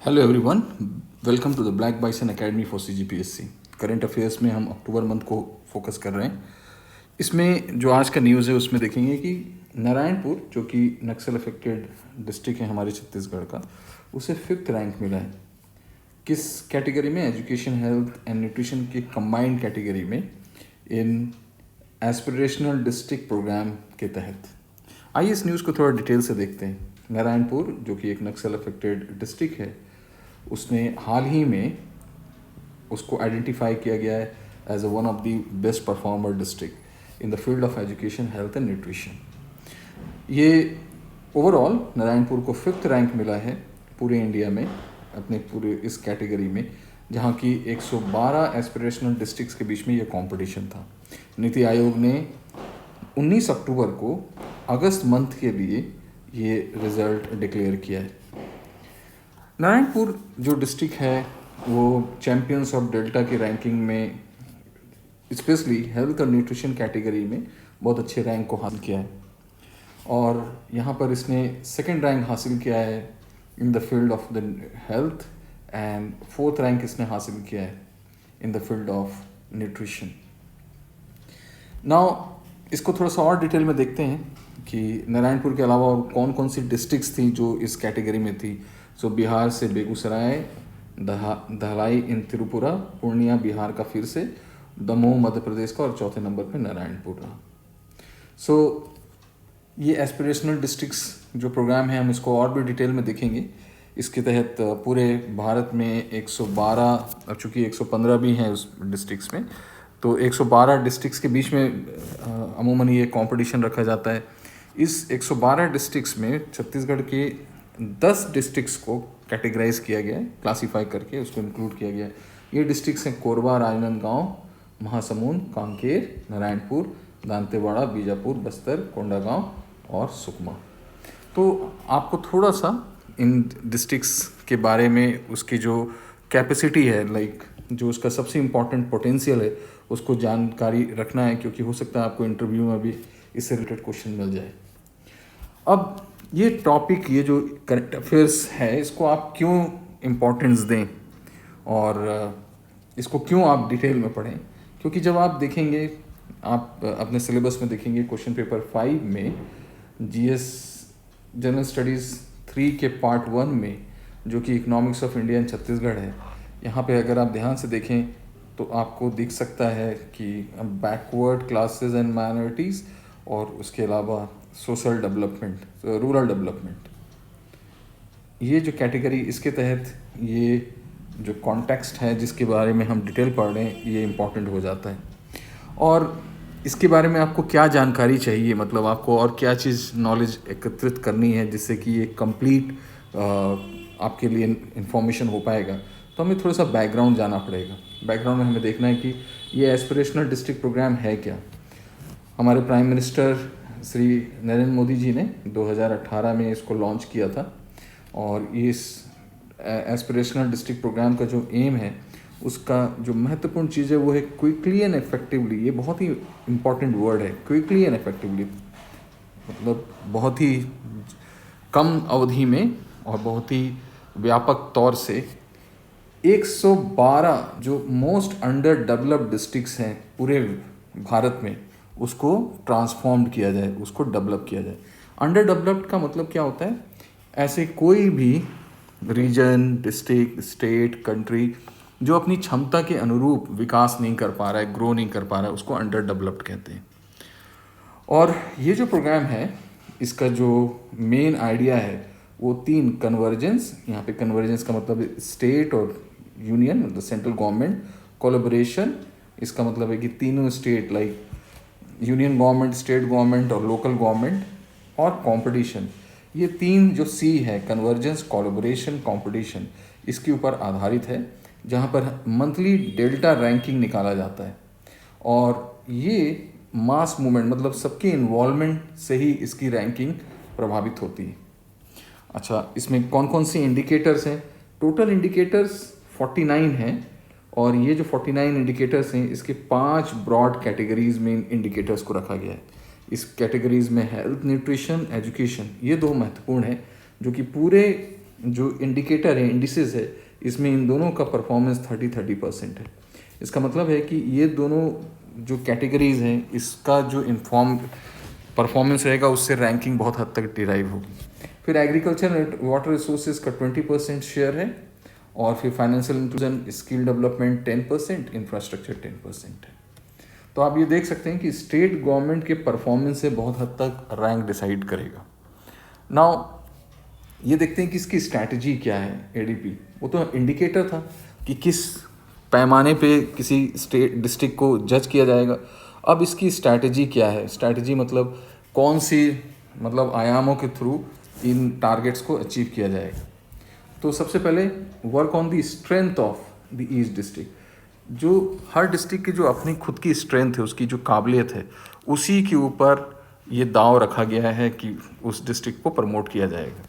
Hello everyone, welcome to the black bison academy for CGPSC. Current affairs में हम अक्टूबर month को focus कर रहे हैं। इसमें जो आज का न्यूज़ है उसमें देखेंगे कि नारायणपुर, जो कि नक्सल अफेक्टेड डिस्ट्रिक्ट है हमारे छत्तीसगढ़ का, उसे 5th रैंक मिला है। किस कैटेगरी में? एजुकेशन, हेल्थ एंड न्यूट्रिशन की कंबाइंड कैटेगरी में, इन एस्पिरेशनल डिस्ट्रिक्ट प्रोग्राम के तहत। आइए इस न्यूज़ को थोड़ा डिटेल से देखते हैं। नारायणपुर, जो कि एक नक्सल अफेक्टेड डिस्ट्रिक्ट है, उसने हाल ही में उसको आइडेंटिफाई किया गया है as one of the best performer district in the field of education, health and nutrition. ये ओवरऑल नारायणपुर को 5th रैंक मिला है पूरे इंडिया में, अपने पूरे इस कैटेगरी में, जहाँ की 112 एस्पिरेशनल डिस्ट्रिक्ट्स के बीच में ये कंपटीशन था। नीति आयोग ने 19 अक्टूबर को अगस्त मंथ के लिए ये रिज़ल्ट डिक्लेयर किया है। नारायणपुर जो डिस्ट्रिक्ट है वो चैम्पियंस ऑफ डेल्टा की रैंकिंग में, स्पेशली हेल्थ और न्यूट्रिशन कैटेगरी में, बहुत अच्छे रैंक को हासिल किया है। और यहाँ पर इसने 2nd रैंक हासिल किया है इन the field of the health, and 4th rank इसने हासिल किया है इन the field of nutrition. Now इसको थोड़ा सा और डिटेल में देखते हैं कि नारायणपुर के अलावा और कौन कौन सी डिस्ट्रिक्ट्स थी जो इस कैटेगरी में थी। सो बिहार से बेगूसराय, धलाई इन त्रिपुरा, पूर्णिया बिहार का फिर से, दमोह मध्य प्रदेश का, और चौथे नंबर पे नारायणपुर रहा। सो ये एस्पिरेशनल डिस्ट्रिक्ट्स जो प्रोग्राम है, हम इसको और भी डिटेल में देखेंगे। इसके तहत पूरे भारत में 112, चूँकि 115 भी हैं उस डिस्ट्रिक्ट्स में, तो 112 डिस्ट्रिक्ट्स के बीच में अमूमन ये कंपटीशन रखा जाता है। इस 112 डिस्ट्रिक्ट्स में छत्तीसगढ़ के 10 डिस्ट्रिक्ट्स को कैटेगराइज किया गया है, क्लासीफाई करके उसको इंक्लूड किया गया है। ये डिस्ट्रिक्ट्स हैं कोरबा, राजनांदगांव, महासमुंद, कांकेर, नारायणपुर, दांतेवाड़ा, बीजापुर, बस्तर, कोंडागांव और सुकमा। तो आपको थोड़ा सा इन डिस्ट्रिक्ट्स के बारे में, उसकी जो कैपेसिटी है, जो उसका सबसे इम्पॉर्टेंट पोटेंशियल है, उसको जानकारी रखना है, क्योंकि हो सकता है आपको इंटरव्यू में भी इससे रिलेटेड क्वेश्चन मिल जाए। अब ये टॉपिक, ये जो करंट अफेयर्स है, इसको आप क्यों इम्पोर्टेंस दें और इसको क्यों आप डिटेल में पढ़ें? क्योंकि जब आप देखेंगे, आप अपने सिलेबस में देखेंगे, क्वेश्चन पेपर 5 में जीएस जनरल स्टडीज़ 3 के पार्ट 1 में, जो कि economics of India and Chhattisgarh है, यहाँ पे अगर आप ध्यान से देखें तो आपको दिख सकता है कि बैकवर्ड क्लासेस एंड माइनॉरिटीज़, और उसके अलावा सोशल डेवलपमेंट, रूरल डेवलपमेंट, ये जो कैटेगरी, इसके तहत ये जो कॉन्टेक्स्ट है जिसके बारे में हम डिटेल पढ़ रहे हैं, ये इम्पॉर्टेंट हो जाता है। और इसके बारे में आपको क्या जानकारी चाहिए, मतलब आपको और क्या चीज़ नॉलेज एकत्रित करनी है जिससे कि ये कंप्लीट आपके लिए इंफॉर्मेशन हो पाएगा, तो हमें थोड़ा सा बैकग्राउंड जाना पड़ेगा। बैकग्राउंड में हमें देखना है कि ये एस्पिरेशनल डिस्ट्रिक्ट प्रोग्राम है क्या। हमारे प्राइम मिनिस्टर श्री नरेंद्र मोदी जी ने 2018 में इसको लॉन्च किया था, और इस एस्पिरेशनल डिस्ट्रिक्ट प्रोग्राम का जो एम है, उसका जो महत्वपूर्ण चीज़ है वो है क्विकली एंड इफेक्टिवली। ये बहुत ही इम्पॉर्टेंट वर्ड है, क्विकली एंड इफेक्टिवली, मतलब बहुत ही कम अवधि में और बहुत ही व्यापक तौर से 112 जो मोस्ट अंडर डेवलप्ड डिस्ट्रिक्ट्स हैं पूरे भारत में, उसको ट्रांसफॉर्म्ड किया जाए, उसको डेवलप किया जाए। अंडर डेवलप्ड का मतलब क्या होता है? ऐसे कोई भी रीजन, डिस्ट्रिक्ट, स्टेट, कंट्री जो अपनी क्षमता के अनुरूप विकास नहीं कर पा रहा है, ग्रो नहीं कर पा रहा है, उसको अंडर डेवलप्ड कहते हैं। और ये जो प्रोग्राम है, इसका जो मेन आइडिया है वो 3 कन्वर्जेंस, यहाँ पे कन्वर्जेंस का मतलब स्टेट और यूनियन, मतलब सेंट्रल गवर्नमेंट, कोलैबोरेशन, इसका मतलब है कि तीनों state, like union government, state government और लोकल गवर्नमेंट, और कंपटीशन, ये 3 जो सी है, कन्वर्जेंस, कोलैबोरेशन, कंपटीशन, इसके ऊपर आधारित है, जहाँ पर मंथली डेल्टा रैंकिंग निकाला जाता है। और ये मास मूवमेंट, मतलब सबके इन्वॉल्वमेंट से ही इसकी रैंकिंग प्रभावित होती है। अच्छा, इसमें कौन कौन सी इंडिकेटर्स हैं? टोटल इंडिकेटर्स 49 हैं, और ये जो 49 इंडिकेटर्स हैं, इसके 5 ब्रॉड कैटेगरीज में इन इंडिकेटर्स को रखा गया है। इस कैटेगरीज में हेल्थ, न्यूट्रिशन, एजुकेशन, ये 2 महत्वपूर्ण हैं, जो कि पूरे जो इंडिकेटर है, इंडिसेस है, इसमें इन दोनों का परफॉर्मेंस 30% है। इसका मतलब है कि ये दोनों जो कैटेगरीज हैं, इसका जो इन्फॉर्म परफॉर्मेंस रहेगा उससे रैंकिंग बहुत हद तक डिराइव होगी। फिर एग्रीकल्चर एंड वाटर रिसोर्सेज का 20% शेयर है, और फिर financial inclusion, skill development 10%, infrastructure 10% है। तो आप ये देख सकते हैं कि स्टेट गवर्नमेंट के परफॉर्मेंस से बहुत हद तक रैंक डिसाइड करेगा। नाउ ये देखते हैं कि इसकी स्ट्रैटेजी क्या है। एडीपी वो तो इंडिकेटर था कि किस पैमाने पे किसी स्टेट डिस्ट्रिक्ट को जज किया जाएगा। अब इसकी स्ट्रैटेजी क्या है? स्ट्रैटेजी मतलब कौन सी मतलब आयामों के थ्रू इन टारगेट्स को अचीव किया जाएगा। तो सबसे पहले work on the strength of the east district. जो हर डिस्ट्रिक्ट की जो अपनी खुद की स्ट्रेंथ है, उसकी जो काबिलियत है, उसी के ऊपर ये दाव रखा गया है कि उस डिस्ट्रिक्ट को प्रमोट किया जाएगा।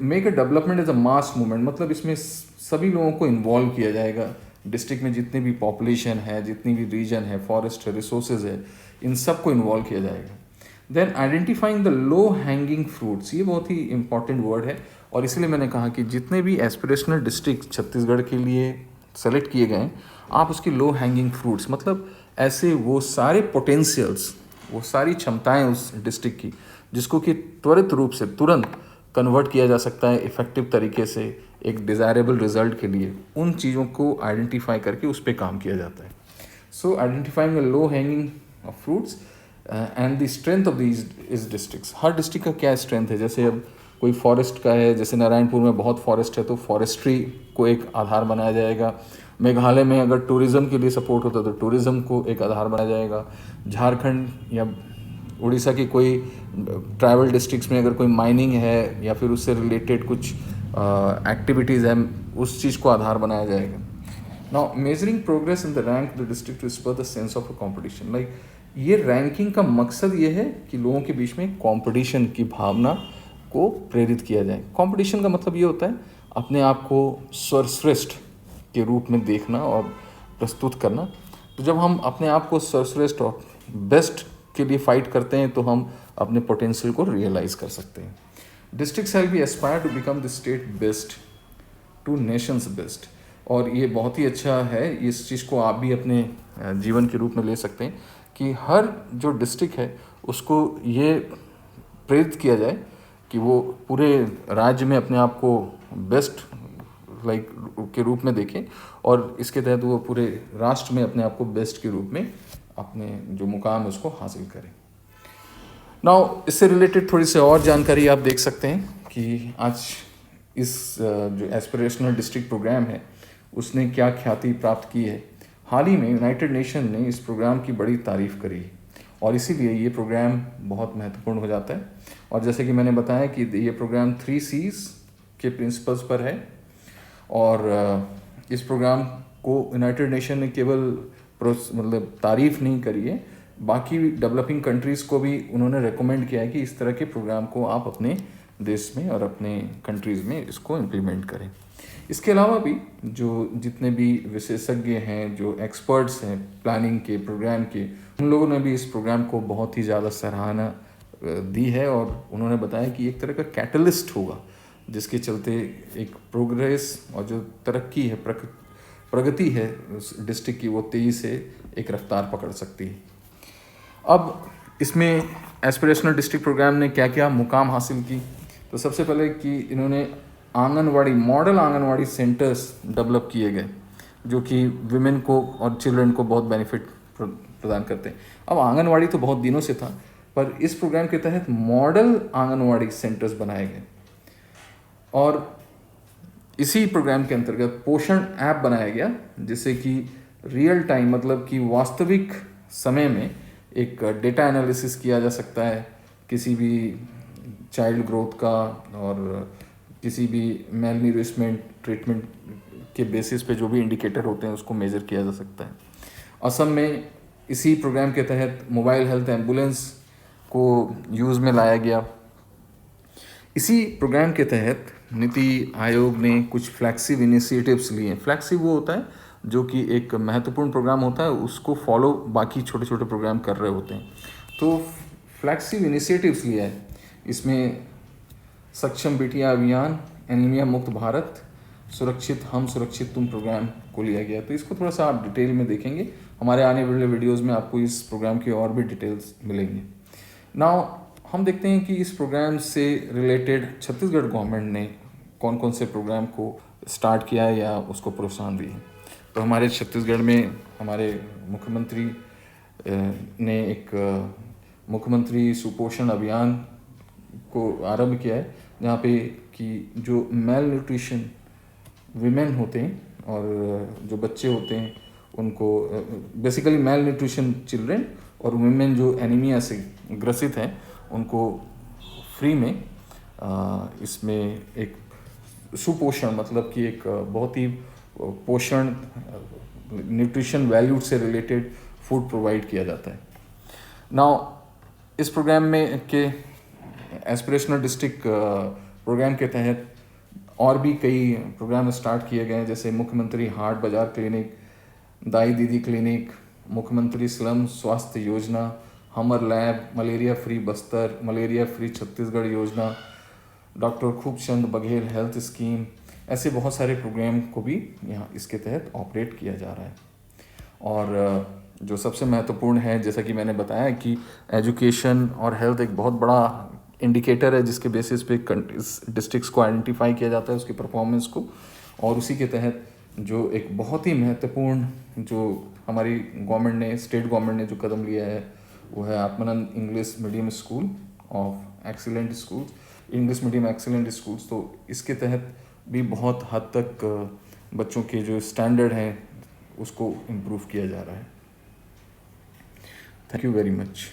Make a development as a mass movement, मतलब इसमें सभी लोगों को इन्वॉल्व किया जाएगा। डिस्ट्रिक्ट में जितनी भी पॉपुलेशन है, जितनी भी रीजन है, फॉरेस्ट है, रिसोर्सेज है, इन सब को इन्वॉल्व किया जाएगा। Then identifying the low hanging fruits, ये बहुत ही इंपॉर्टेंट वर्ड है, और इसलिए मैंने कहा कि जितने भी एस्पिरेशनल डिस्ट्रिक्ट छत्तीसगढ़ के लिए सेलेक्ट किए गए, आप उसकी लो हैंगिंग फ्रूट्स मतलब ऐसे वो सारे पोटेंशियल्स, वो सारी क्षमताएं उस डिस्ट्रिक्ट की जिसको कि त्वरित रूप से तुरंत कन्वर्ट किया जा सकता है इफ़ेक्टिव तरीके से एक डिज़ायरेबल रिजल्ट के लिए, उन चीज़ों को आइडेंटिफाई करके उस पर काम किया जाता है। So identifying low hanging of fruits and the strength of these इस डिस्ट्रिक्ट्स। हर डिस्ट्रिक्ट का क्या स्ट्रेंथ है? जैसे अब कोई फॉरेस्ट का है, जैसे नारायणपुर में बहुत फॉरेस्ट है, तो फॉरेस्ट्री को एक आधार बनाया जाएगा। मेघालय में अगर टूरिज़्म के लिए सपोर्ट होता है तो टूरिज़्म को एक आधार बनाया जाएगा। झारखंड या उड़ीसा की कोई ट्राइबल डिस्ट्रिक्ट्स में अगर कोई माइनिंग है या फिर उससे रिलेटेड कुछ एक्टिविटीज़ हैं, उस चीज़ को आधार बनाया जाएगा। Now measuring progress in the rank the district to spur the sense of a competition. Like ये रैंकिंग का मकसद ये है कि लोगों के बीच में कॉम्पिटिशन की भावना को प्रेरित किया जाए। कंपटीशन का मतलब ये होता है अपने आप को सर्वश्रेष्ठ के रूप में देखना और प्रस्तुत करना। तो जब हम अपने आप को सर्वश्रेष्ठ और बेस्ट के लिए फाइट करते हैं तो हम अपने पोटेंशियल को रियलाइज कर सकते हैं। District shall be aspire to become the state best to nations best. और ये बहुत ही अच्छा है, इस चीज़ को आप भी अपने जीवन के रूप में ले सकते हैं कि हर जो डिस्ट्रिक्ट है उसको ये प्रेरित किया जाए कि वो पूरे राज्य में अपने आप को बेस्ट के रूप में देखें, और इसके तहत वो पूरे राष्ट्र में अपने आप को बेस्ट के रूप में अपने जो मुकाम है उसको हासिल करें। नाउ इससे रिलेटेड थोड़ी सी और जानकारी आप देख सकते हैं कि आज इस जो एस्पिरेशनल डिस्ट्रिक्ट प्रोग्राम है उसने क्या ख्याति प्राप्त की है। हाल ही में यूनाइटेड नेशन ने इस प्रोग्राम की बड़ी तारीफ़ करी है, और इसीलिए ये प्रोग्राम बहुत महत्वपूर्ण हो जाता है। और जैसे कि मैंने बताया कि ये प्रोग्राम 3 C's के प्रिंसिपल्स पर है, और इस प्रोग्राम को यूनाइटेड नेशन ने केवल मतलब तारीफ़ नहीं करी है, बाकी डेवलपिंग कंट्रीज़ को भी उन्होंने रेकमेंड किया है कि इस तरह के प्रोग्राम को आप अपने देश में और अपने कंट्रीज़ में इसको इम्प्लीमेंट करें। इसके अलावा भी जो जितने भी विशेषज्ञ हैं, जो एक्सपर्ट्स हैं प्लानिंग के, प्रोग्राम के, उन लोगों ने भी इस प्रोग्राम को बहुत ही ज़्यादा सराहना दी है, और उन्होंने बताया कि एक तरह का कैटलिस्ट होगा जिसके चलते एक प्रोग्रेस और जो तरक्की है, प्रगति है उस डिस्ट्रिक्ट की, वो तेज़ी से एक रफ्तार पकड़ सकती है। अब इसमें एस्पिरेशनल डिस्ट्रिक्ट प्रोग्राम ने क्या क्या मुकाम हासिल की? तो सबसे पहले कि इन्होंने anganwadi, model anganwadi centres develop किए गए जो कि विमेन को और चिल्ड्रन को बहुत बेनिफिट प्रदान करते हैं। अब आंगनवाड़ी तो बहुत दिनों से था, पर इस प्रोग्राम के तहत मॉडल आंगनवाड़ी सेंटर्स बनाए गए, और इसी प्रोग्राम के अंतर्गत पोषण ऐप बनाया गया जिससे कि रियल टाइम मतलब कि वास्तविक समय में एक डेटा एनालिसिस किया जा सकता है किसी भी चाइल्ड ग्रोथ का, और किसी भी मेल न्यूरिशमेंट ट्रीटमेंट के बेसिस पे जो भी इंडिकेटर होते हैं उसको मेजर किया जा सकता है। असम में इसी प्रोग्राम के तहत मोबाइल हेल्थ एम्बुलेंस को यूज़ में लाया गया। इसी प्रोग्राम के तहत नीति आयोग ने कुछ फ्लैगशिप इनिशिएटिव्स लिए। फ्लैगशिप वो होता है जो कि एक महत्वपूर्ण प्रोग्राम होता है, उसको फॉलो बाकी छोटे छोटे प्रोग्राम कर रहे होते हैं। तो फ्लैगशिप इनिशिएटिव्स लिया है। इसमें सक्षम बेटियां अभियान, एनीमिया मुक्त भारत, सुरक्षित हम सुरक्षित तुम प्रोग्राम को लिया गया। तो इसको थोड़ा सा आप डिटेल में देखेंगे, हमारे आने वाले वीडियोस में आपको इस प्रोग्राम की और भी डिटेल्स मिलेंगे। नाउ हम देखते हैं कि इस प्रोग्राम से रिलेटेड छत्तीसगढ़ गवर्नमेंट ने कौन कौन से प्रोग्राम को स्टार्ट किया है या उसको प्रोत्साहन दिए। तो हमारे छत्तीसगढ़ में हमारे मुख्यमंत्री ने एक मुख्यमंत्री सुपोषण अभियान को आरंभ किया है, जहाँ पे कि जो मेल न्यूट्रिशन विमेन होते हैं और जो बच्चे होते हैं उनको बेसिकली मेल न्यूट्रिशन चिल्ड्रेन और वुमेन जो एनीमिया से ग्रसित हैं उनको फ्री में इसमें एक सुपोषण मतलब कि एक बहुत ही पोषण न्यूट्रिशन वैल्यू से रिलेटेड फूड प्रोवाइड किया जाता है। नाउ इस प्रोग्राम में के एस्पिरेशनल डिस्ट्रिक्ट प्रोग्राम के तहत और भी कई प्रोग्राम स्टार्ट किए गए हैं, जैसे मुख्यमंत्री हाट बाजार क्लिनिक, दाई दीदी क्लिनिक, मुख्यमंत्री स्लम स्वास्थ्य योजना, Hamar lab, malaria free Bastar, malaria free Chhattisgarh योजना, doctor Khubchand Baghel health scheme. ऐसे बहुत सारे प्रोग्राम को भी यहाँ इसके तहत ऑपरेट किया जा रहा है। और जो सबसे महत्वपूर्ण है, जैसा कि मैंने बताया कि एजुकेशन और हेल्थ एक बहुत बड़ा इंडिकेटर है जिसके बेसिस पे डिस्ट्रिक्ट्स को आइडेंटिफाई किया जाता है, उसकी परफॉर्मेंस को। और उसी के तहत जो एक बहुत ही महत्वपूर्ण जो हमारी गवर्नमेंट ने, स्टेट गवर्नमेंट ने जो कदम लिया है वो है Atmanand English medium school of excellent schools, English medium excellent schools. तो इसके तहत भी बहुत हद तक बच्चों के जो स्टैंडर्ड हैं उसको इम्प्रूव किया जा रहा है। Thank you very much.